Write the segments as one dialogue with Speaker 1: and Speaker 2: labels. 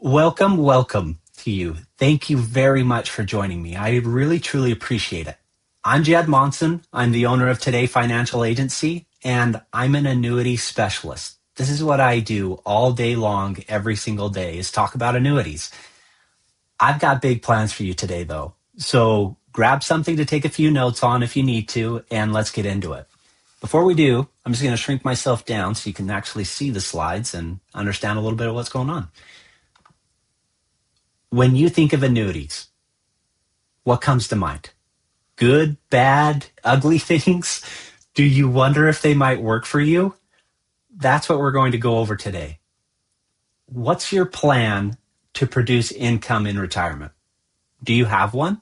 Speaker 1: Welcome to you. Thank you very much for joining me. I really, truly appreciate it. I'm Jed Monson. I'm the owner of Today Financial Agency, and I'm an annuity specialist. This is what I do all day long, every single day, is talk about annuities. I've got big plans for you today, though. So grab something to take a few notes on if you need to, and let's get into it. Before we do, I'm just going to shrink myself down so you can actually see the slides and understand a little bit of what's going on. When you think of annuities, what comes to mind? Good, bad, ugly things? Do you wonder if they might work for you? That's what we're going to go over today. What's your plan to produce income in retirement? Do you have one?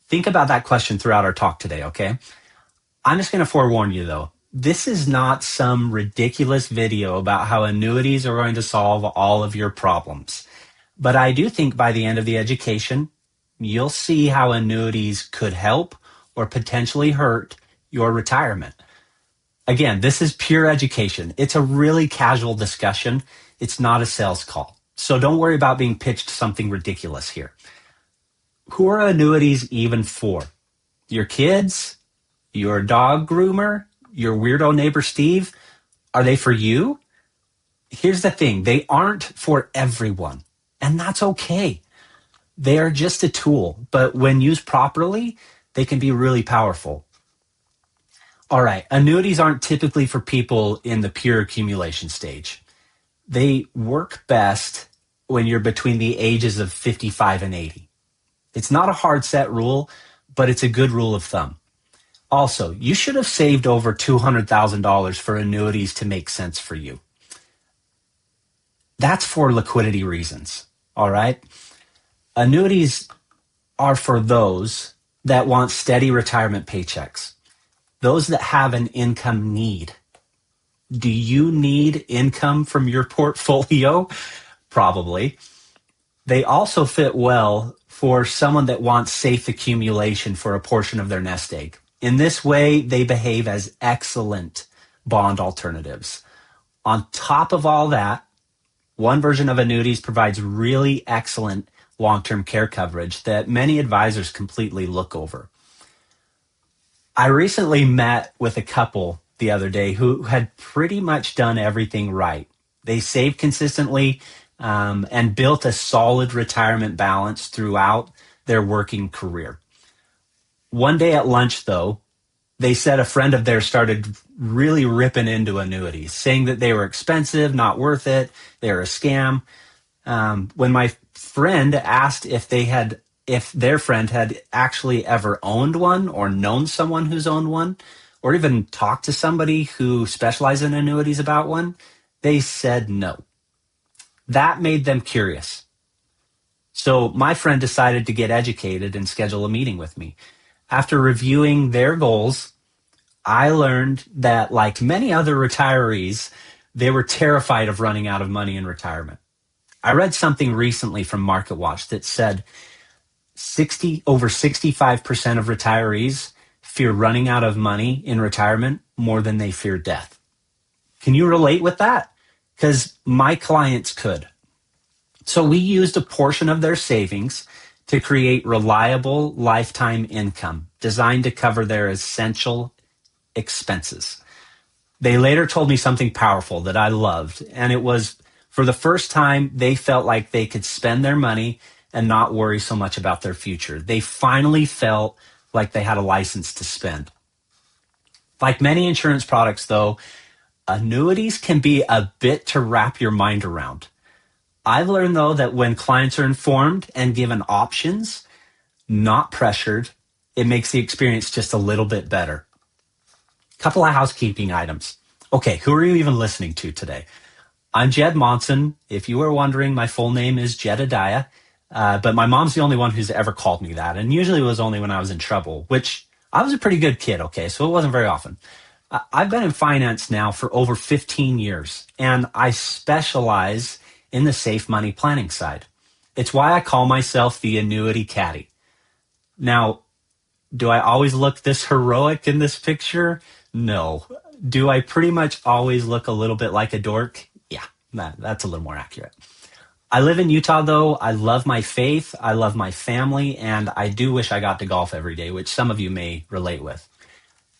Speaker 1: Think about that question throughout our talk today, okay? I'm just going to forewarn you, though. This is not some ridiculous video about how annuities are going to solve all of your problems. But I do think by the end of the education, you'll see how annuities could help or potentially hurt your retirement. Again, this is pure education. It's a really casual discussion. It's not a sales call. So don't worry about being pitched something ridiculous here. Who are annuities even for? Your kids? Your dog groomer? Your weirdo neighbor Steve? Are they for you? Here's the thing. They aren't for everyone. And that's okay. They are just a tool, but when used properly, they can be really powerful. All right, annuities aren't typically for people in the pure accumulation stage. They work best when you're between the ages of 55 and 80. It's not a hard set rule, but it's a good rule of thumb. Also, you should have saved over $200,000 for annuities to make sense for you. That's for liquidity reasons. All right. Annuities are for those that want steady retirement paychecks, those that have an income need. Do you need income from your portfolio? Probably. They also fit well for someone that wants safe accumulation for a portion of their nest egg. In this way, they behave as excellent bond alternatives. On top of all that, one version of annuities provides really excellent long-term care coverage that many advisors completely look over. I recently met with a couple the other day who had pretty much done everything right. They saved consistently and built a solid retirement balance throughout their working career. One day at lunch, though, they said a friend of theirs started really ripping into annuities, saying that they were expensive, not worth it, they were a scam. When my friend asked if their friend had actually ever owned one or known someone who's owned one, or even talked to somebody who specialized in annuities about one, they said no. That made them curious. So my friend decided to get educated and schedule a meeting with me. After reviewing their goals, I learned that, like many other retirees, they were terrified of running out of money in retirement. I read something recently from MarketWatch that said over 65% of retirees fear running out of money in retirement more than they fear death. Can you relate with that? Because my clients could. So we used a portion of their savings to create reliable lifetime income designed to cover their essential expenses. They later told me something powerful that I loved, and it was, for the first time, they felt like they could spend their money and not worry so much about their future. They finally felt like they had a license to spend. Like many insurance products, though, annuities can be a bit to wrap your mind around. I've learned, though, that when clients are informed and given options, not pressured, it makes the experience just a little bit better. Couple of housekeeping items. Okay, who are you even listening to today? I'm Jed Monson. If you were wondering, my full name is Jedediah, but my mom's the only one who's ever called me that, and usually it was only when I was in trouble, which I was a pretty good kid, okay, so it wasn't very often. I've been in finance now for over 15 years, and I specialize in the safe money planning side. It's why I call myself the Annuity Caddie. Now, do I always look this heroic in this picture? No. Do I pretty much always look a little bit like a dork? Yeah, that's a little more accurate. I live in Utah, though. I love my faith. I love my family. And I do wish I got to golf every day, which some of you may relate with.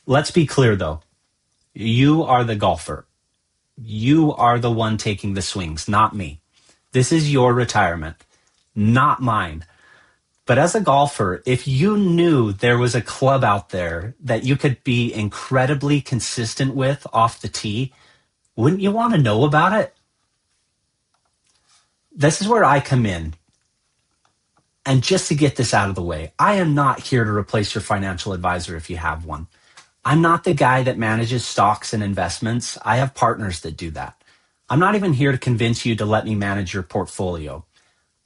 Speaker 1: Let's be clear, though. You are the golfer. You are the one taking the swings, not me. This is your retirement, not mine. But as a golfer, if you knew there was a club out there that you could be incredibly consistent with off the tee, wouldn't you want to know about it? This is where I come in. And just to get this out of the way, I am not here to replace your financial advisor if you have one. I'm not the guy that manages stocks and investments. I have partners that do that. I'm not even here to convince you to let me manage your portfolio.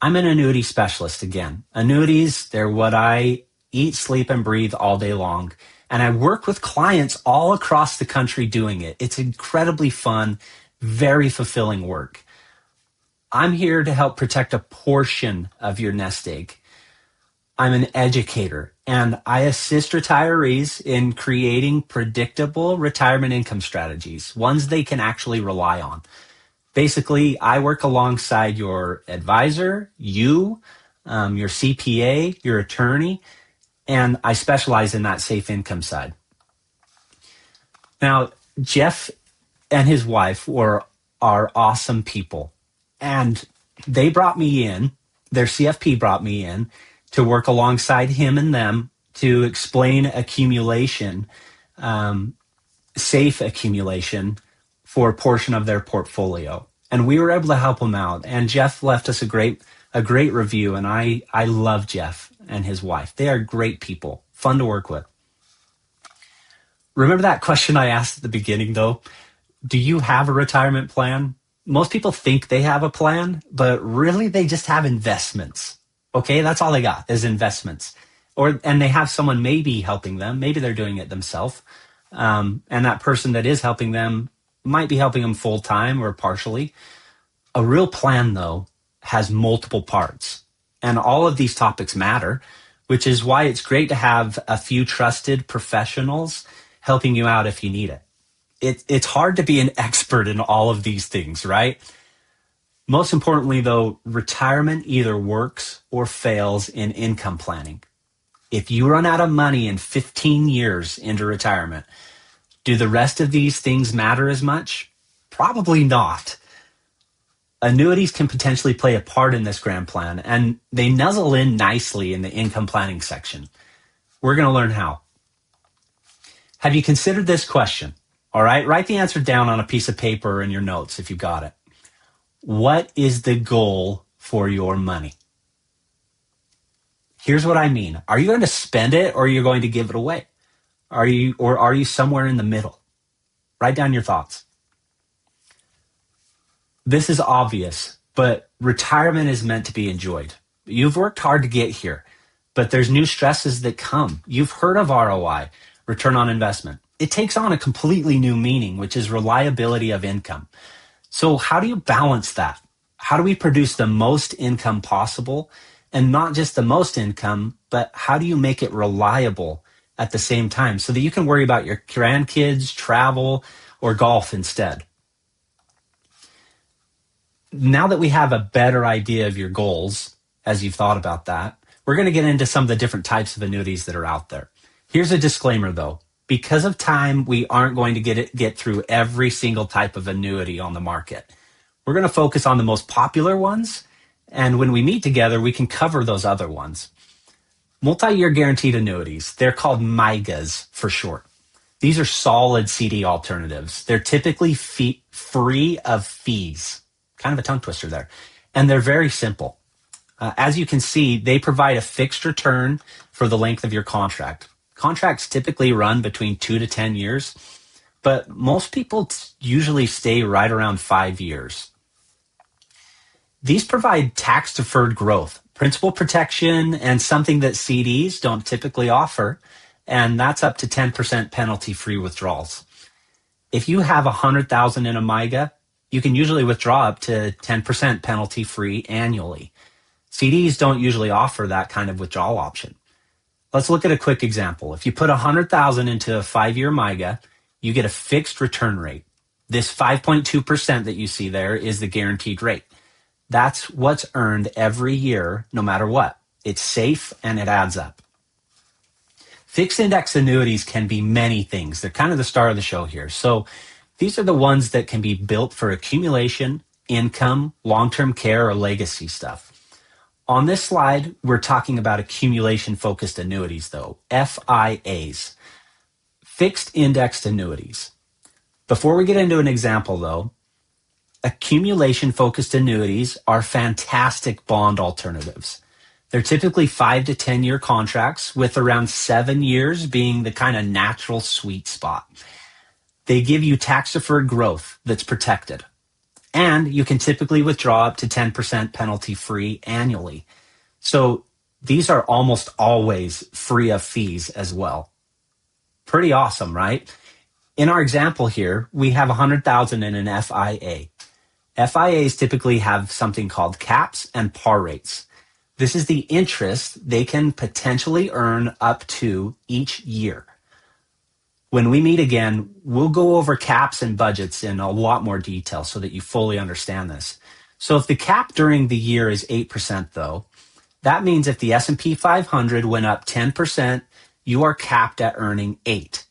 Speaker 1: I'm an annuity specialist again. Annuities, they're what I eat, sleep, and breathe all day long. And I work with clients all across the country doing it. It's incredibly fun, very fulfilling work. I'm here to help protect a portion of your nest egg. I'm an educator, and I assist retirees in creating predictable retirement income strategies, ones they can actually rely on. Basically, I work alongside your advisor, your CPA, your attorney, and I specialize in that safe income side. Now, Jeff and his wife are awesome people, and they brought me in, their CFP brought me in to work alongside him and them to explain accumulation, safe accumulation for a portion of their portfolio. And we were able to help them out. And Jeff left us a great review. And I love Jeff and his wife. They are great people, fun to work with. Remember that question I asked at the beginning, though? Do you have a retirement plan? Most people think they have a plan, but really they just have investments. Okay, that's all they got is investments. And they have someone maybe helping them. Maybe they're doing it themselves. And that person that is helping them might be helping them full time or partially. A real plan, though, has multiple parts. And all of these topics matter, which is why it's great to have a few trusted professionals helping you out if you need it. It's hard to be an expert in all of these things, right? Most importantly, though, retirement either works or fails in income planning. If you run out of money in 15 years into retirement, do the rest of these things matter as much? Probably not. Annuities can potentially play a part in this grand plan, and they nuzzle in nicely in the income planning section. We're going to learn how. Have you considered this question? All right, write the answer down on a piece of paper or in your notes if you got it. What is the goal for your money? Here's what I mean. Are you going to spend it or are you going to give it away? Are you somewhere in the middle? Write down your thoughts. This is obvious, but retirement is meant to be enjoyed. You've worked hard to get here, but there's new stresses that come. You've heard of ROI, return on investment. It takes on a completely new meaning, which is reliability of income. So how do you balance that? How do we produce the most income possible? And not just the most income, but how do you make it reliable at the same time so that you can worry about your grandkids, travel, or golf instead? Now that we have a better idea of your goals, as you've thought about that, we're going to get into some of the different types of annuities that are out there. Here's a disclaimer, though. Because of time, we aren't going to get through every single type of annuity on the market. We're going to focus on the most popular ones, and when we meet together, we can cover those other ones. Multi-year guaranteed annuities, they're called MYGAs for short. These are solid CD alternatives. They're typically free of fees. Kind of a tongue twister there. And they're very simple. As you can see, they provide a fixed return for the length of your contract. Contracts typically run between 2 to 10 years, but most people usually stay right around 5 years. These provide tax-deferred growth, principal protection, and something that CDs don't typically offer, and that's up to 10% penalty-free withdrawals. If you have $100,000 in a MYGA, you can usually withdraw up to 10% penalty-free annually. CDs don't usually offer that kind of withdrawal option. Let's look at a quick example. If you put $100,000 into a 5-year MYGA, you get a fixed return rate. This 5.2% that you see there is the guaranteed rate. That's what's earned every year, no matter what. It's safe and it adds up. Fixed index annuities can be many things. They're kind of the star of the show here. So these are the ones that can be built for accumulation, income, long-term care, or legacy stuff. On this slide, we're talking about accumulation-focused annuities, though, FIAs, fixed indexed annuities. Before we get into an example, though, accumulation-focused annuities are fantastic bond alternatives. They're typically 5 to 10-year contracts, with around 7 years being the kind of natural sweet spot. They give you tax-deferred growth that's protected. And you can typically withdraw up to 10% penalty-free annually. So these are almost always free of fees as well. Pretty awesome, right? In our example here, we have $100,000 in an FIA. FIAs typically have something called caps and par rates. This is the interest they can potentially earn up to each year. When we meet again, we'll go over caps and budgets in a lot more detail so that you fully understand this. So if the cap during the year is 8%, though, that means if the S&P 500 went up 10%, you are capped at earning 8.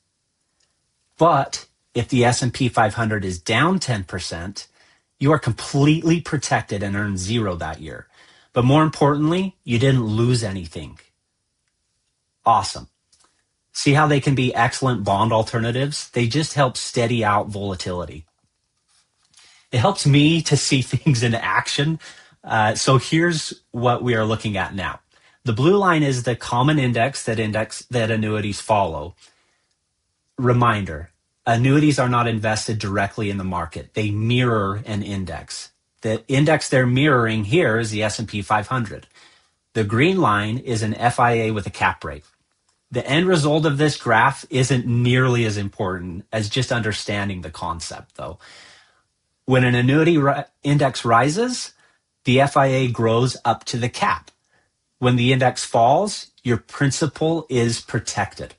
Speaker 1: But if the S&P 500 is down 10%, you are completely protected and earn 0 that year. But more importantly, you didn't lose anything. Awesome. See how they can be excellent bond alternatives? They just help steady out volatility. It helps me to see things in action. So here's what we are looking at now. The blue line is the common index that annuities follow. Reminder, annuities are not invested directly in the market. They mirror an index. The index they're mirroring here is the S&P 500. The green line is an FIA with a cap rate. The end result of this graph isn't nearly as important as just understanding the concept, though. When an annuity index rises, the FIA grows up to the cap. When the index falls, your principal is protected.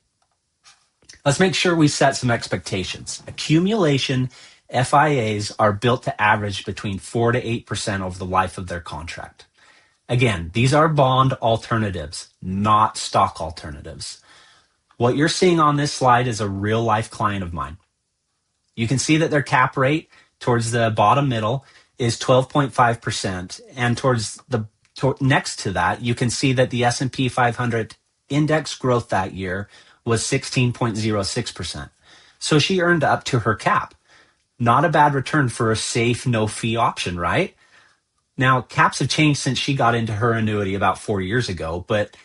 Speaker 1: Let's make sure we set some expectations. Accumulation FIAs are built to average between 4 to 8% over the life of their contract. Again, these are bond alternatives, not stock alternatives. What you're seeing on this slide is a real life client of mine. You can see that their cap rate towards the bottom middle is 12.5%, and next to that, you can see that the S&P 500 index growth that year was 16.06%. So she earned up to her cap. Not a bad return for a safe, no-fee option, right? Now, caps have changed since she got into her annuity about 4 years ago, but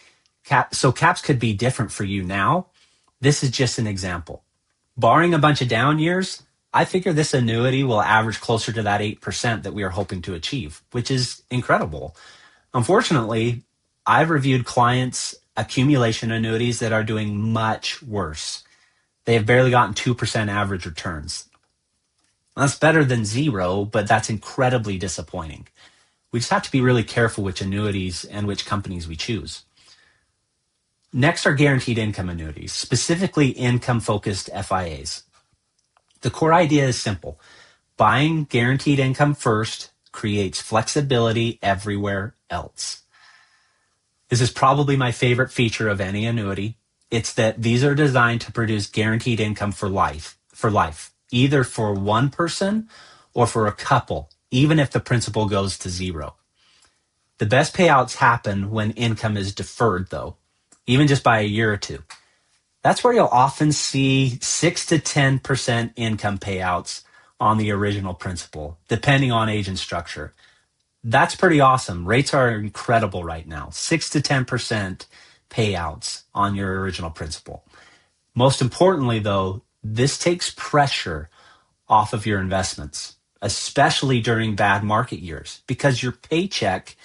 Speaker 1: caps could be different for you now. This is just an example. Barring a bunch of down years, I figure this annuity will average closer to that 8% that we are hoping to achieve, which is incredible. Unfortunately, I've reviewed clients' accumulation annuities that are doing much worse. They have barely gotten 2% average returns. That's better than 0, but that's incredibly disappointing. We just have to be really careful which annuities and which companies we choose. Next are guaranteed income annuities, specifically income-focused FIAs. The core idea is simple. Buying guaranteed income first creates flexibility everywhere else. This is probably my favorite feature of any annuity. It's that these are designed to produce guaranteed income for life, either for one person or for a couple, even if the principal goes to 0. The best payouts happen when income is deferred, though, even just by a year or two. That's where you'll often see 6 to 10% income payouts on the original principal, depending on age and structure. That's pretty awesome. Rates are incredible right now. 6 to 10% payouts on your original principal. Most importantly, though, this takes pressure off of your investments, especially during bad market years, because your paycheck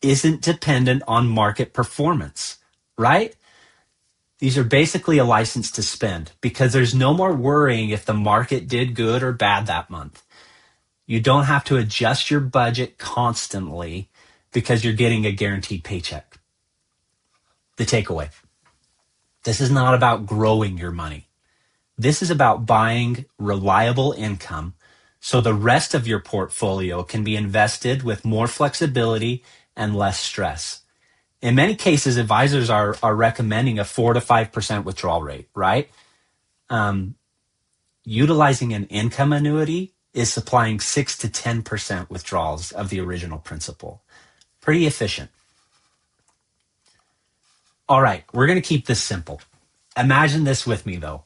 Speaker 1: isn't dependent on market performance, right? These are basically a license to spend because there's no more worrying if the market did good or bad that month. You don't have to adjust your budget constantly because you're getting a guaranteed paycheck. The takeaway. This is not about growing your money. This is about buying reliable income So the rest of your portfolio can be invested with more flexibility and less stress. In many cases, advisors are recommending a 4 to 5% withdrawal rate, right? Utilizing an income annuity is supplying 6 to 10% withdrawals of the original principal. Pretty efficient. All right, we're going to keep this simple. Imagine this with me, though.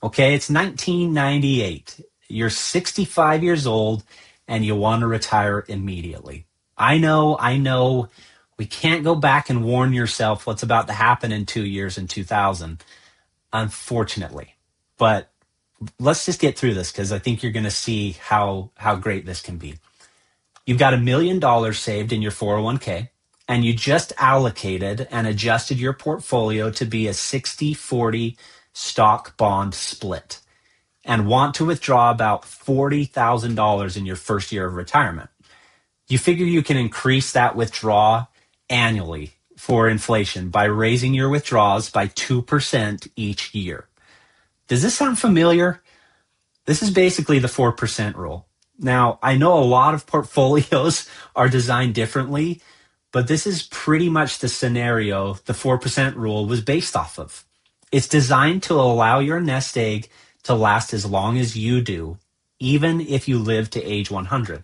Speaker 1: Okay, it's 1998. You're 65 years old and you want to retire immediately. I know. We can't go back and warn yourself what's about to happen in 2 years in 2000, unfortunately. But let's just get through this because I think you're going to see how great this can be. You've got $1 million saved in your 401k, and you just allocated and adjusted your portfolio to be a 60-40 stock bond split and want to withdraw about $40,000 in your first year of retirement. You figure you can increase that withdrawal annually for inflation by raising your withdrawals by 2% each year. Does this sound familiar? This is basically the 4% rule. Now, I know a lot of portfolios are designed differently, but this is pretty much the scenario the 4% rule was based off of. It's designed to allow your nest egg to last as long as you do, even if you live to age 100.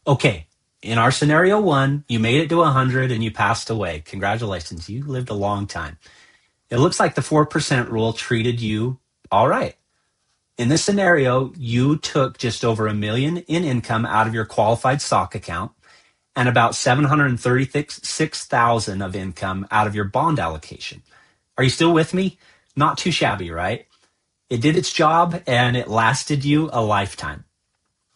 Speaker 1: Okay, in our scenario 1, you made it to 100 and you passed away. Congratulations, you lived a long time. It looks like the 4% rule treated you all right. In this scenario, you took just over $1 million in income out of your qualified stock account and about $736,000 of income out of your bond allocation. Are you still with me? Not too shabby, right? It did its job and it lasted you a lifetime.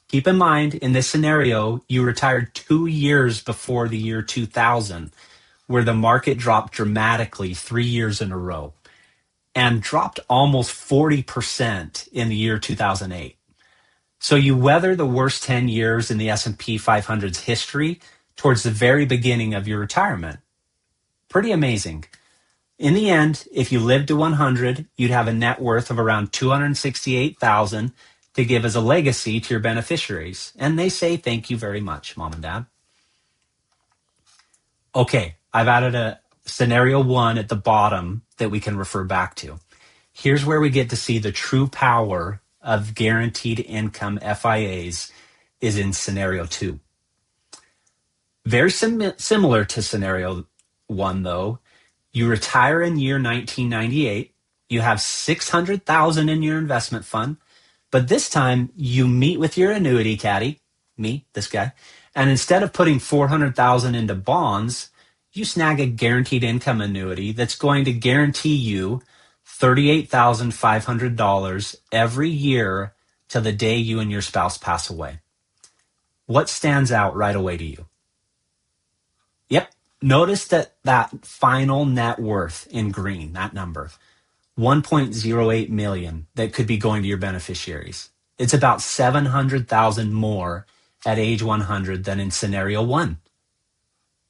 Speaker 1: Keep in mind, in this scenario, you retired 2 years before the year 2000, where the market dropped dramatically 3 years in a row and dropped almost 40% in the year 2008. So you weather the worst 10 years in the S&P 500's history towards the very beginning of your retirement. Pretty amazing. In the end, if you lived to 100, you'd have a net worth of around $268,000 to give as a legacy to your beneficiaries. And they say thank you very much, Mom and Dad. Okay, I've added a scenario 1 at the bottom that we can refer back to. Here's where we get to see the true power of guaranteed income FIAs is in scenario 2. Very similar to scenario 1, though. You retire in year 1998. You have $600,000 in your investment fund, but this time you meet with your annuity caddy, me, this guy, and instead of putting $400,000 into bonds, you snag a guaranteed income annuity that's going to guarantee you $38,500 every year till the day you and your spouse pass away. What stands out right away to you? Yep. Notice that final net worth in green, that number, 1.08 million that could be going to your beneficiaries. It's about 700,000 more at age 100 than in scenario 1.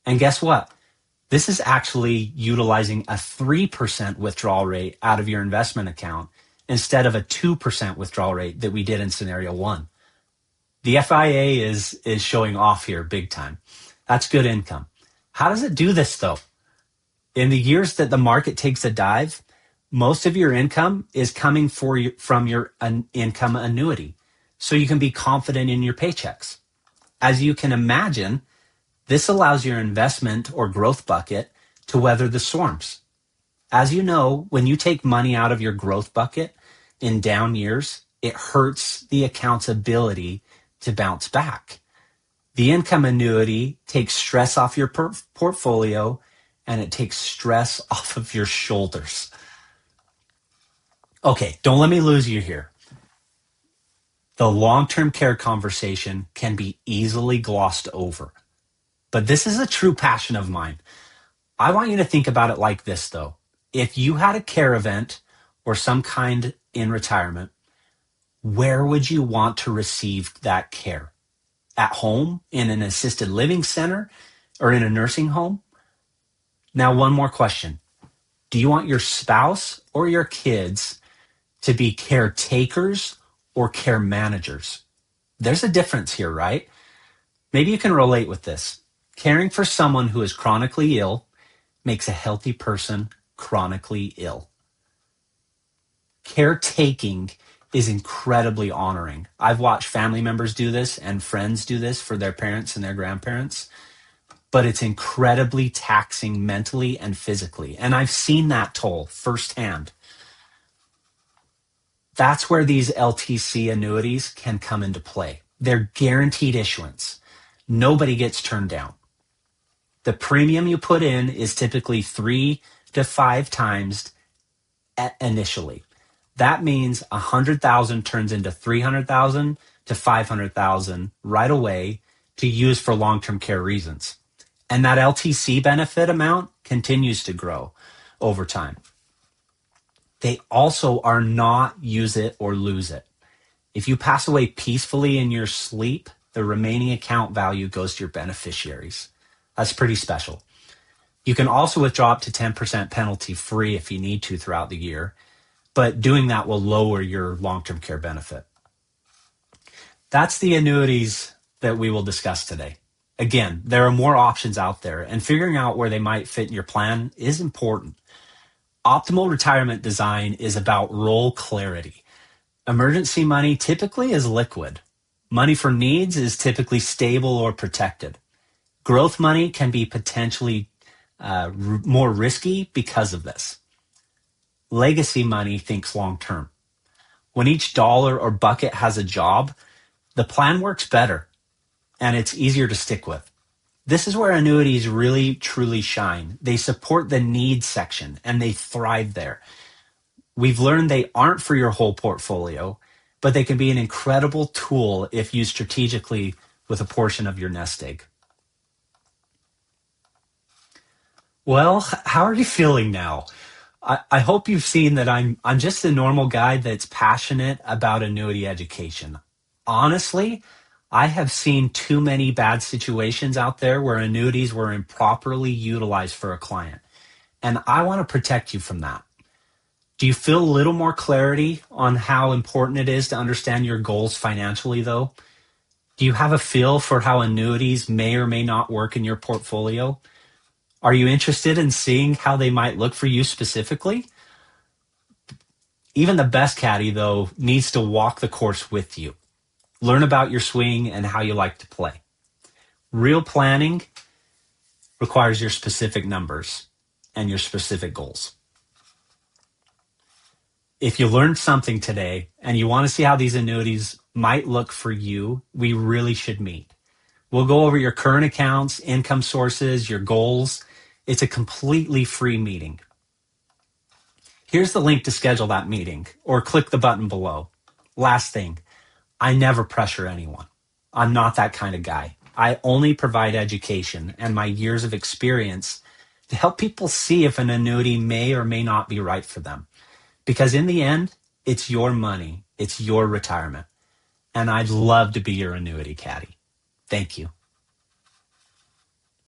Speaker 1: And guess what? This is actually utilizing a 3% withdrawal rate out of your investment account instead of a 2% withdrawal rate that we did in scenario 1. The FIA is showing off here big time. That's good income. How does it do this though? In the years that the market takes a dive, most of your income is coming from your income annuity. So you can be confident in your paychecks. As you can imagine, this allows your investment or growth bucket to weather the storms. As you know, when you take money out of your growth bucket in down years, it hurts the account's ability to bounce back. The income annuity takes stress off your portfolio and it takes stress off of your shoulders. Okay, don't let me lose you here. The long-term care conversation can be easily glossed over. But this is a true passion of mine. I want you to think about it like this, though. If you had a care event or some kind in retirement, where would you want to receive that care? At home, in an assisted living center, or in a nursing home? Now, one more question. Do you want your spouse or your kids to be caretakers or care managers. There's a difference here, right? Maybe you can relate with this. Caring for someone who is chronically ill makes a healthy person chronically ill. Caretaking is incredibly honoring. I've watched family members do this and friends do this for their parents and their grandparents, but it's incredibly taxing mentally and physically. And I've seen that toll firsthand. That's where these LTC annuities can come into play. They're guaranteed issuance. Nobody gets turned down. The premium you put in is typically 3 to 5 times initially. That means 100,000 turns into 300,000 to 500,000 right away to use for long-term care reasons. And that LTC benefit amount continues to grow over time. They also are not use it or lose it. If you pass away peacefully in your sleep, the remaining account value goes to your beneficiaries. That's pretty special. You can also withdraw up to 10% penalty free if you need to throughout the year, but doing that will lower your long-term care benefit. That's the annuities that we will discuss today. Again, there are more options out there, and figuring out where they might fit in your plan is important. Optimal retirement design is about role clarity. Emergency money typically is liquid. Money for needs is typically stable or protected. Growth money can be potentially more risky because of this. Legacy money thinks long term. When each dollar or bucket has a job, the plan works better and it's easier to stick with. This is where annuities really truly shine. They support the needs section and they thrive there. We've learned they aren't for your whole portfolio, but they can be an incredible tool if used strategically with a portion of your nest egg. Well, how are you feeling now? I hope you've seen that I'm just a normal guy that's passionate about annuity education. Honestly, I have seen too many bad situations out there where annuities were improperly utilized for a client, and I want to protect you from that. Do you feel a little more clarity on how important it is to understand your goals financially, though? Do you have a feel for how annuities may or may not work in your portfolio? Are you interested in seeing how they might look for you specifically? Even the best caddy, though, needs to walk the course with you. Learn about your swing and how you like to play. Real planning requires your specific numbers and your specific goals. If you learned something today and you want to see how these annuities might look for you, we really should meet. We'll go over your current accounts, income sources, your goals. It's a completely free meeting. Here's the link to schedule that meeting, or click the button below. Last thing, I never pressure anyone. I'm not that kind of guy. I only provide education and my years of experience to help people see if an annuity may or may not be right for them. Because in the end, it's your money, it's your retirement. And I'd love to be your annuity caddy. Thank you.